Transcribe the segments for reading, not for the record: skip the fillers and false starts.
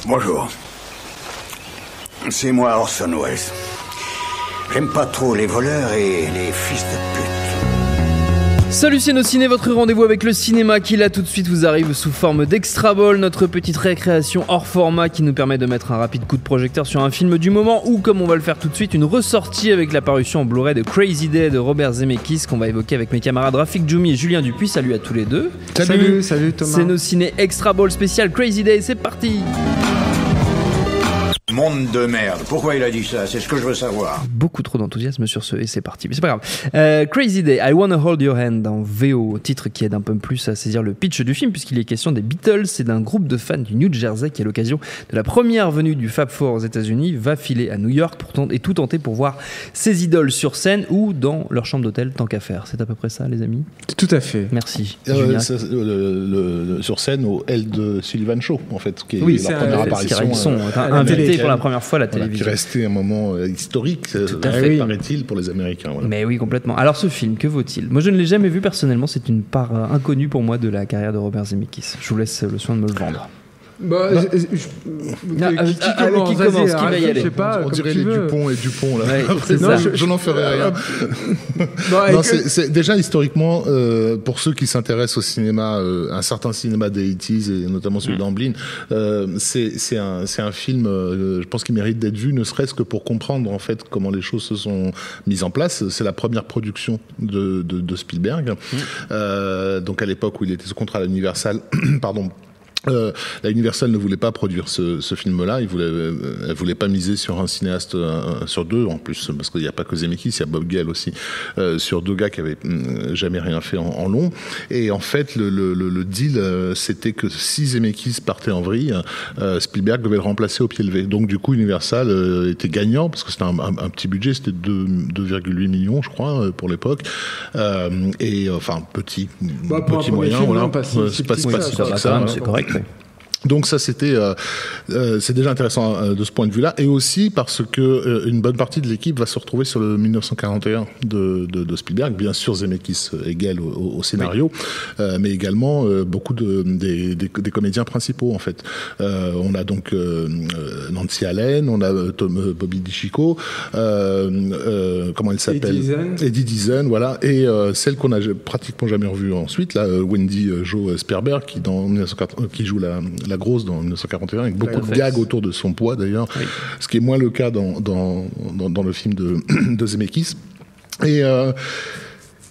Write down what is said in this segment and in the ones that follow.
Bonjour. C'est moi Orson Welles. J'aime pas trop les voleurs et les fils de pute. Salut c'est nos ciné, votre rendez-vous avec le cinéma qui là tout de suite vous arrive sous forme d'Extra Ball, notre petite récréation hors format qui nous permet de mettre un rapide coup de projecteur sur un film du moment ou, comme on va le faire tout de suite, une ressortie avec la parution en Blu-ray de Crazy Day de Robert Zemeckis qu'on va évoquer avec mes camarades Rafik Djoumi et Julien Dupuis. Salut à tous les deux. Salut Thomas. C'est nos ciné Extra Ball spécial Crazy Day, c'est parti. Monde de merde. Pourquoi il a dit ça? C'est ce que je veux savoir. Beaucoup trop d'enthousiasme sur ce et c'est parti. Mais c'est pas grave. Crazy Day, I Wanna Hold Your Hand en VO, titre qui aide un peu plus à saisir le pitch du film puisqu'il est question des Beatles et d'un groupe de fans du New Jersey qui, à l'occasion de la première venue du Fab Four aux États-Unis, va filer à New York et tout tenter pour voir ses idoles sur scène ou dans leur chambre d'hôtel, tant qu'à faire. C'est à peu près ça, les amis? Tout à fait. Merci. Sur scène au L de Sullivan Show, en fait, qui est leur première apparition. Ils sont invités pour la première fois à la télévision. Qui restait un moment historique, paraît-il, pour les Américains. Voilà. Mais oui, complètement. Alors ce film, que vaut-il? Moi, je ne l'ai jamais vu personnellement. C'est une part inconnue pour moi de la carrière de Robert Zemeckis. Je vous laisse le soin de me le vendre. Qui commence? Qui va y aller? Je sais pas, on dirait les Dupont et Dupont là. Ouais, je n'en ferai rien. C'est déjà historiquement, pour ceux qui s'intéressent au cinéma, un certain cinéma des 80s et notamment celui d'Amblin, c'est un film, je pense qu'il mérite d'être vu, ne serait-ce que pour comprendre en fait comment les choses se sont mises en place. C'est la première production de Spielberg, donc à l'époque où il était sous contrat à l'Universal, pardon. La Universal ne voulait pas produire ce film-là. Elle voulait pas miser sur un cinéaste, sur deux en plus, parce qu'il n'y a pas que Zemeckis, il y a Bob Gale aussi, sur deux gars qui avaient jamais rien fait en long. Et en fait, le deal, c'était que si Zemeckis partait en vrille, Spielberg devait le remplacer au pied levé. Donc du coup, Universal était gagnant parce que c'était un petit budget, c'était 2,8 millions, je crois, pour l'époque. Et enfin petit moyen, film, voilà. C'est pas si ça, c'est correct. Oui. Donc ça c'est déjà intéressant de ce point de vue-là, et aussi parce que une bonne partie de l'équipe va se retrouver sur le 1941 de Spielberg, bien sûr Zemeckis égal au scénario, mais également beaucoup des comédiens principaux en fait. On a donc Nancy Allen, on a Bobby DiCicco, comment elle s'appelle, Eddie Deason, voilà, et celle qu'on a pratiquement jamais revue ensuite, là, Wendy Jo Sperber qui joue la grosse dans 1941, avec beaucoup de gags autour de son poids d'ailleurs, ce qui est moins le cas dans le film de Zemeckis. Et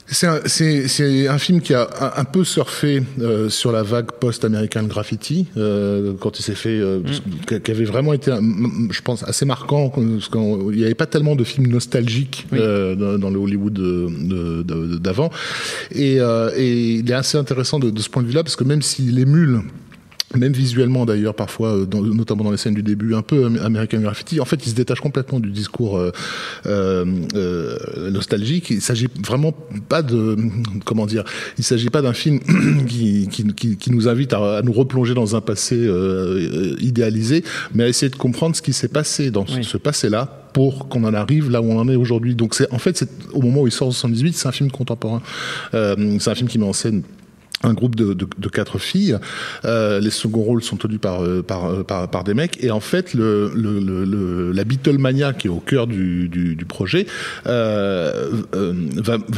c'est un film qui a un peu surfé sur la vague post-American Graffiti, quand il s'est fait, qui avait vraiment été, je pense, assez marquant, parce qu'il n'y avait pas tellement de films nostalgiques dans le Hollywood d'avant. Et il est assez intéressant de ce point de vue-là, parce que même s'il émule, même visuellement d'ailleurs parfois, notamment dans les scènes du début, un peu American Graffiti, en fait il se détache complètement du discours nostalgique. Il s'agit vraiment pas il s'agit pas d'un film qui nous invite à nous replonger dans un passé idéalisé, mais à essayer de comprendre ce qui s'est passé dans ce passé-là pour qu'on en arrive là où on en est aujourd'hui. Donc c'est au moment où il sort en 78, c'est un film contemporain. C'est un film qui met en scène un groupe de 4 filles. Les seconds rôles sont tenus par des mecs, et en fait la Beatlemania qui est au cœur du projet va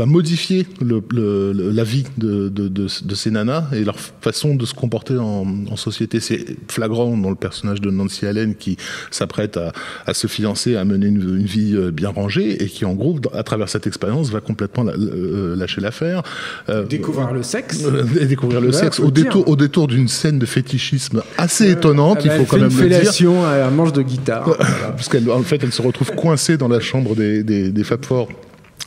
modifier la vie de ces nanas et leur façon de se comporter en société. C'est flagrant dans le personnage de Nancy Allen qui s'apprête à se fiancer, à mener une vie bien rangée, et qui en gros à travers cette expérience va complètement lâcher l'affaire, découvrir le sexe. Et découvrir le sexe au détour d'une scène de fétichisme assez étonnante, il faut quand même le dire. Une fellation à un manche de guitare. Voilà. Parce qu'en fait, elle se retrouve coincée dans la chambre des Fab Four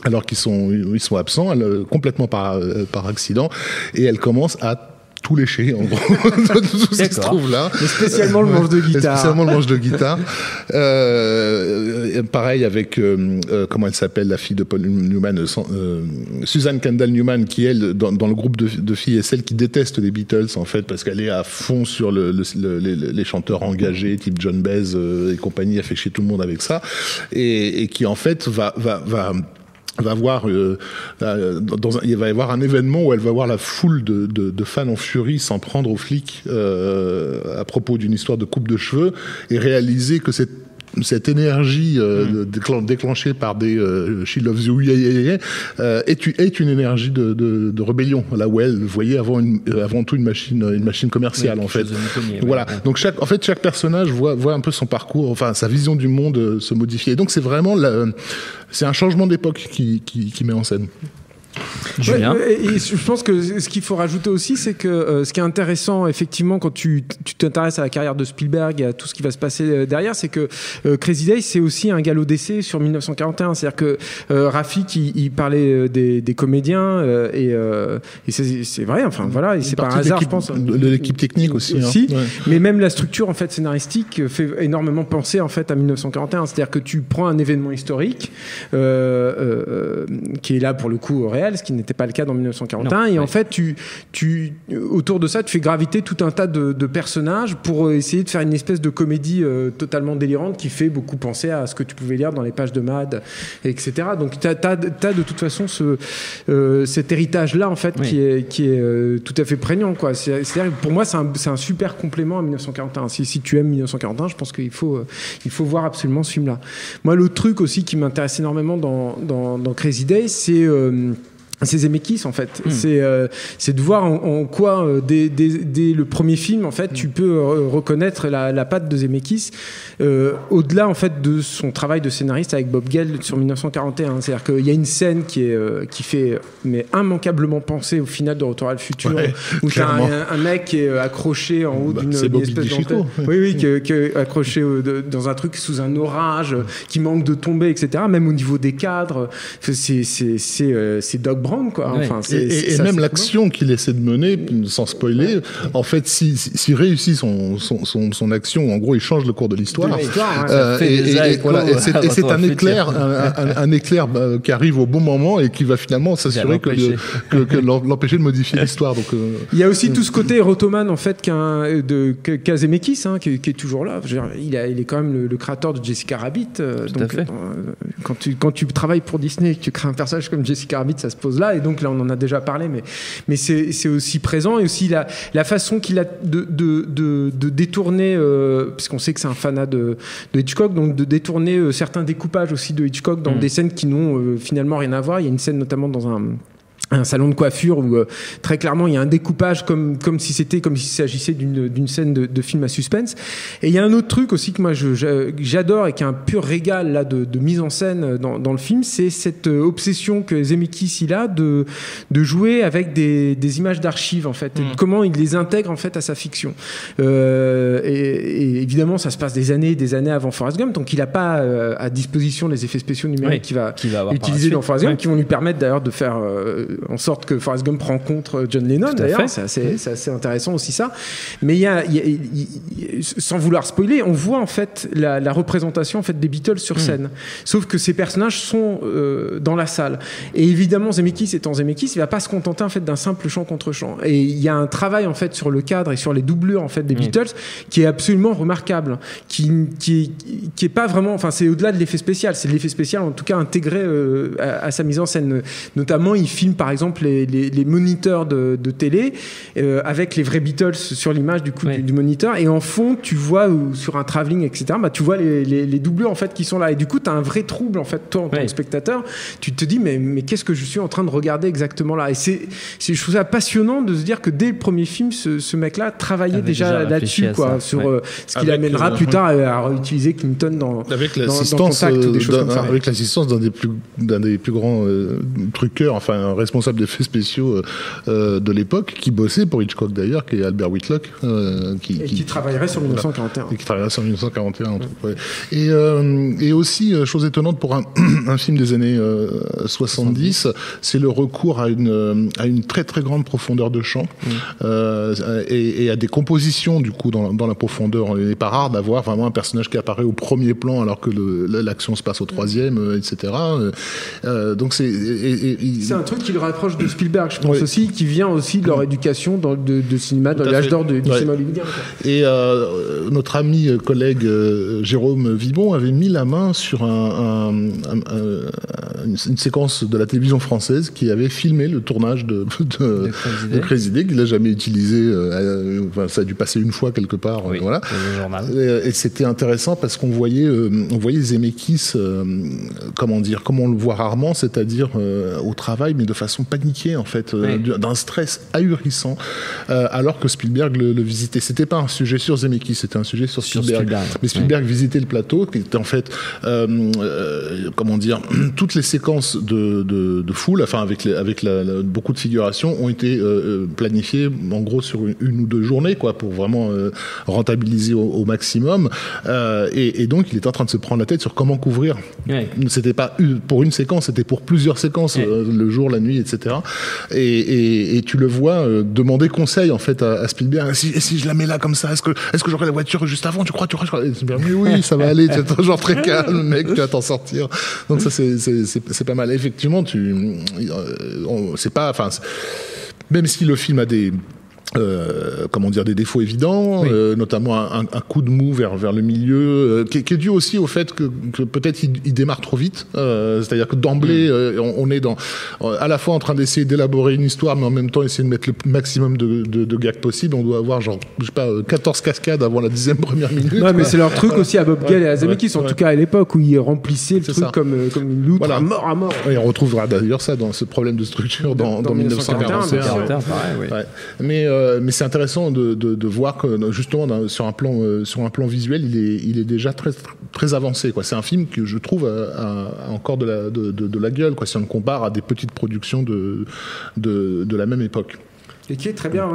alors qu'ils sont absents, complètement par accident, et elle commence à tout lécher, en gros, tout ce qui se trouve là. Et spécialement le manche de guitare. Spécialement le manche de guitare. Pareil avec, comment elle s'appelle, la fille de Paul Newman, Suzanne Kendall Newman, qui elle, dans le groupe de filles, est celle qui déteste les Beatles, en fait, parce qu'elle est à fond sur les chanteurs engagés, type John Baez et compagnie, elle fait chier tout le monde avec ça, et qui, en fait, va il va y avoir un événement où elle va voir la foule de fans en furie s'en prendre aux flics à propos d'une histoire de coupe de cheveux et réaliser que cette énergie déclenchée par des She Loves You est une énergie de rébellion, là où elle voyait avant tout une machine commerciale, en fait. Voilà. Donc chaque personnage voit un peu son parcours, enfin sa vision du monde se modifier. Et donc c'est vraiment c'est un changement d'époque qui met en scène. Julien. Et je pense que ce qu'il faut rajouter aussi, c'est que ce qui est intéressant, effectivement, quand tu t'intéresses à la carrière de Spielberg et à tout ce qui va se passer derrière, c'est que Crazy Days, c'est aussi un galop d'essai sur 1941. C'est-à-dire que Rafik, il parlait des comédiens et c'est vrai. Enfin voilà, et c'est pas un hasard, je pense. De l'équipe technique aussi. Si, ouais. Mais même la structure en fait scénaristique fait énormément penser en fait à 1941. C'est-à-dire que tu prends un événement historique qui est là pour le coup réel, ce qui n'était pas le cas dans 1941, et en fait tu autour de ça tu fais graviter tout un tas de personnages pour essayer de faire une espèce de comédie totalement délirante qui fait beaucoup penser à ce que tu pouvais lire dans les pages de Mad, etc. Donc t'as de toute façon cet héritage là en fait qui est tout à fait prégnant, quoi. C'est-à-dire pour moi c'est un super complément à 1941. Si tu aimes 1941, je pense qu'il faut voir absolument ce film là. Moi l'autre truc aussi qui m'intéresse énormément dans Crazy Days, c'est Zemeckis en fait. C'est de voir en quoi dès le premier film en fait tu peux reconnaître la patte de Zemeckis au-delà en fait de son travail de scénariste avec Bob Gale sur 1941. C'est-à-dire qu'il y a une scène qui fait mais immanquablement penser au final de Retour à le futur, où t'as un mec qui est accroché en haut d'une espèce d'antenne. Oui, qui est accroché dans un truc sous un orage, qui manque de tomber, etc. Même au niveau des cadres, c'est Doc Brown, quoi. Enfin, et même l'action qu'il essaie de mener, sans spoiler, en fait, s'il réussit son action, en gros, il change le cours de l'histoire. C'est un éclair, un éclair qui arrive au bon moment et qui va finalement s'assurer que l'empêcher de modifier l'histoire. Donc, il y a aussi tout ce côté Rotoman en fait qu'a Zemeckis, hein, qui est toujours là. Je veux dire, il est quand même le créateur de Jessica Rabbit. Donc, quand tu travailles pour Disney et que tu crées un personnage comme Jessica Rabbit, ça se pose là. Et donc là, on en a déjà parlé, mais c'est aussi présent, et aussi la façon qu'il a de détourner, puisqu'on sait que c'est un fanat de Hitchcock, donc de détourner certains découpages aussi de Hitchcock dans des scènes qui n'ont finalement rien à voir. Il y a une scène notamment dans un salon de coiffure où très clairement il y a un découpage comme s'il s'agissait d'une scène de film à suspense. Et il y a un autre truc aussi que moi j'adore et qui est un pur régal là de mise en scène dans le film, c'est cette obsession que Zemeckis il a de jouer avec des images d'archives en fait, et comment il les intègre en fait à sa fiction. Et évidemment ça se passe des années avant Forrest Gump, donc il n'a pas à disposition les effets spéciaux numériques qu'il va utiliser dans Forrest Gump, qui vont lui permettre d'ailleurs de faire en sorte que Forrest Gump rencontre John Lennon. D'ailleurs, c'est assez intéressant aussi ça. Mais il y a, sans vouloir spoiler, on voit en fait la représentation en fait des Beatles sur scène. Sauf que ces personnages sont dans la salle. Et évidemment, Zemeckis étant Zemeckis, il va pas se contenter en fait d'un simple chant contre chant. Et il y a un travail en fait sur le cadre et sur les doublures en fait des Beatles qui est absolument remarquable, qui est pas vraiment, enfin c'est au-delà de l'effet spécial, c'est l'effet spécial en tout cas intégré à sa mise en scène. Notamment, il filme par exemple les moniteurs de télé avec les vrais Beatles sur l'image du moniteur, et en fond tu vois sur un travelling, etc., tu vois les doublures en fait qui sont là, et du coup tu as un vrai trouble en fait, toi en tant que spectateur, tu te dis mais qu'est-ce que je suis en train de regarder exactement là. Et je trouve ça passionnant de se dire que dès le premier film ce mec là travaillait déjà là-dessus, quoi, sur ce qui l'amènera plus tard à réutiliser Clinton dans Contact ou des choses comme ça. Avec l'assistance d'un des plus grands truqueurs, enfin un responsable d'effets spéciaux de l'époque, qui bossait pour Hitchcock d'ailleurs, qui est Albert Whitlock, qui travaillerait sur 1941. Et qui travaillerait sur 1941. Et aussi, chose étonnante pour un film des années 70, c'est le recours à une très très grande profondeur de champ et à des compositions du coup dans la profondeur. Il n'est pas rare d'avoir vraiment un personnage qui apparaît au premier plan alors que l'action se passe au troisième, etc. Donc c'est un truc qu'il rapproche de Spielberg, je pense aussi, qui vient aussi de leur éducation de cinéma, dans l'âge d'or du cinéma hollywoodien. Et notre ami collègue Jérôme Vibon avait mis la main sur une séquence de la télévision française qui avait filmé le tournage de Crazy Day, qu'il n'a jamais utilisé. Ça a dû passer une fois quelque part. Voilà. Et c'était intéressant parce qu'on voyait Zemeckis, comment on le voit rarement, c'est-à-dire au travail, mais de façon paniquée en fait, d'un stress ahurissant, alors que Spielberg le visitait. C'était pas un sujet sur Zemeckis, c'était un sujet sur Spielberg. Mais Spielberg visitait le plateau, qui était en fait, toutes les séquences de foule, enfin avec beaucoup de figurations, ont été planifiées en gros sur une ou deux journées, quoi, pour vraiment rentabiliser au maximum. Et donc il était en train de se prendre la tête sur comment couvrir. C'était pas pour une séquence, c'était pour plusieurs séquences, le jour, la nuit, etc. Et tu le vois demander conseil en fait à Spielberg. Si je la mets là comme ça, est-ce que j'aurai la voiture juste avant? Tu crois? Oui, ça va aller. Tu es genre très calme, mec, tu vas t'en sortir. Donc ça c'est pas mal. Effectivement, c'est pas, enfin, même si le film a des défauts évidents, notamment un coup de mou vers le milieu, qui est dû aussi au fait que peut-être il démarre trop vite. C'est-à-dire que d'emblée, on est à la fois en train d'essayer d'élaborer une histoire, mais en même temps essayer de mettre le maximum de gags possible. On doit avoir 14 cascades avant la 10e première minute. Ouais, mais c'est leur truc aussi à Bob Gale et à Zemeckis, en tout cas à l'époque, où ils remplissaient le truc comme une loutre à mort. Et on retrouvera d'ailleurs ça dans ce problème de structure dans 1941. Mais c'est intéressant de voir que justement sur un plan visuel, il est déjà très très avancé, quoi. C'est un film que je trouve a encore de la gueule, quoi, si on le compare à des petites productions de la même époque. Et qui est très bien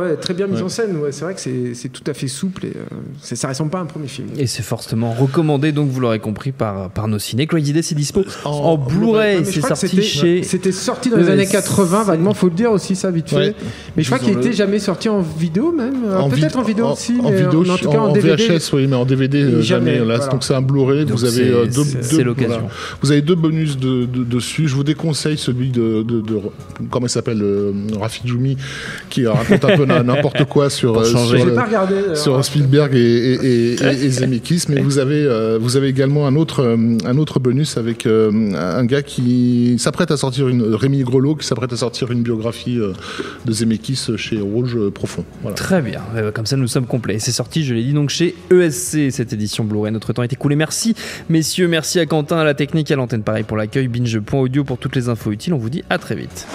mis en scène. C'est vrai que c'est tout à fait souple et ça ressemble pas à un premier film. Et c'est fortement recommandé, donc vous l'aurez compris, par nos ciné. Crazy Day, c'est dispo en Blu-ray. C'est sorti C'était sorti dans les années 80, vaguement, faut le dire aussi, ça, vite fait. Mais je crois qu'il n'était jamais sorti en vidéo, même. Peut-être en vidéo aussi, mais en tout cas en DVD. VHS, oui, mais en DVD, jamais. Là, donc c'est un Blu-ray. Vous avez c'est l'occasion. Vous avez 2 bonus dessus. Je vous déconseille celui de comment il s'appelle, Rafik Djoumi, qui raconte un peu n'importe quoi sur Spielberg et Zemeckis, mais vous avez également un autre bonus avec un gars qui s'apprête à sortir Rémi Grelot, qui s'apprête à sortir une biographie de Zemeckis chez Rouge Profond. Voilà. Très bien, comme ça nous sommes complets. C'est sorti, je l'ai dit, donc chez ESC, cette édition Blu-ray. Notre temps est écoulé. Merci messieurs, merci à Quentin, à la technique, à l'antenne, pareil pour l'accueil, binge.audio pour toutes les infos utiles. On vous dit à très vite.